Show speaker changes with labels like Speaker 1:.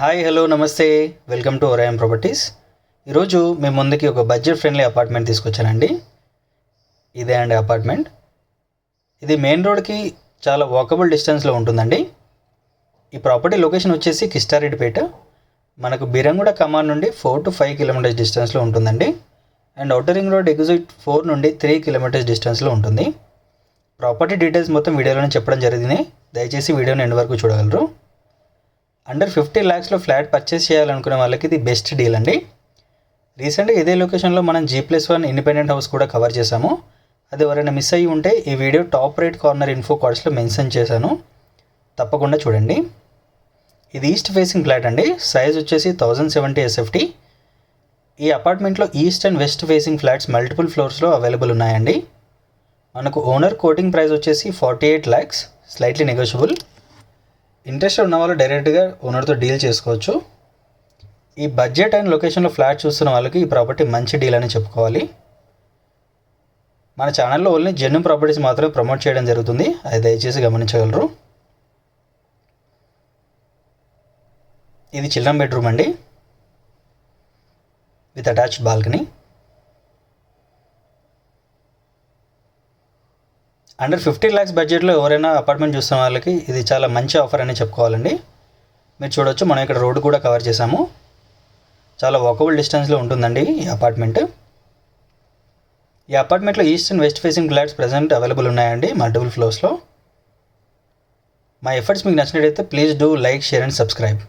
Speaker 1: Hi hello నమస్తే, welcome to ఒరాయం properties. ఈరోజు మేము ముందుకి ఒక బడ్జెట్ ఫ్రెండ్లీ అపార్ట్మెంట్ తీసుకొచ్చానండి. ఇదే అండి అపార్ట్మెంట్. ఇది మెయిన్ రోడ్కి చాలా వాకబుల్ డిస్టెన్స్లో ఉంటుందండి. ఈ ప్రాపర్టీ లొకేషన్ వచ్చేసి కిష్టారెడ్డిపేట. మనకు బీరంగూడ కమాన్ నుండి 4 to 5 కిలోమీటర్స్ డిస్టెన్స్లో ఉంటుందండి. And outer ring road exit 4 నుండి 3 కిలోమీటర్స్ డిస్టెన్స్లో ఉంటుంది. ప్రాపర్టీ డీటెయిల్స్ మొత్తం వీడియోలోనే చెప్పడం జరిగింది. దయచేసి వీడియోని ఎండ్ వరకు చూడగలరు. అండర్ 50 lakhsలో ఫ్లాట్ పర్చేస్ చేయాలనుకునే వాళ్ళకి ఇది బెస్ట్ డీల్ అండి. రీసెంట్గా ఇదే లొకేషన్లో మనం G+1 ఇండిపెండెంట్ హౌస్ కూడా కవర్ చేశాము. అది ఎవరైనా మిస్ అయ్యి ఉంటే ఈ video top right corner info కార్డ్స్లో మెన్షన్ చేశాను, తప్పకుండా చూడండి. ఇది ఈస్ట్ ఫేసింగ్ ఫ్లాట్ అండి. సైజ్ వచ్చేసి 1070 SFT. ఈ అపార్ట్మెంట్లో east and west facing flats multiple ఫ్లోర్స్లో అవైలబుల్ ఉన్నాయండి. మనకు ఓనర్ కోటింగ్ ప్రైస్ వచ్చేసి 48 lakhs, స్లైట్లీ నెగోషియబుల్. ఇంట్రెస్ట్ ఉన్న వాళ్ళు డైరెక్ట్గా ఓనర్తో డీల్ చేసుకోవచ్చు. ఈ బడ్జెట్ అండ్ లొకేషన్లో ఫ్లాట్ చూస్తున్న వాళ్ళకి ఈ ప్రాపర్టీ మంచి డీల్ అని చెప్పుకోవాలి. మన ఛానల్లో ఓన్లీ జెన్యూన్ ప్రాపర్టీస్ మాత్రమే ప్రమోట్ చేయడం జరుగుతుంది, అది దయచేసి గమనించగలరు. ఇది చిల్డ్రన్ బెడ్రూమ్ అండి, with attached balcony. Under 50 lakhs బడ్జెట్లో ఎవరైనా అపార్ట్మెంట్ చూస్తున్న వాళ్ళకి ఇది చాలా మంచి ఆఫర్ అని చెప్పుకోవాలండి. మీరు చూడొచ్చు, మనం ఇక్కడ రోడ్డు కూడా కవర్ చేసాము. చాలా వాకబుల్ డిస్టెన్స్లో ఉంటుందండి ఈ అపార్ట్మెంట్. ఈ అపార్ట్మెంట్లో east and west facing flats present available ఉన్నాయండి మల్టిపుల్ ఫ్లోర్స్లో. మా ఎఫర్ట్స్ మీకు నచ్చినట్టయితే please do like, share and subscribe.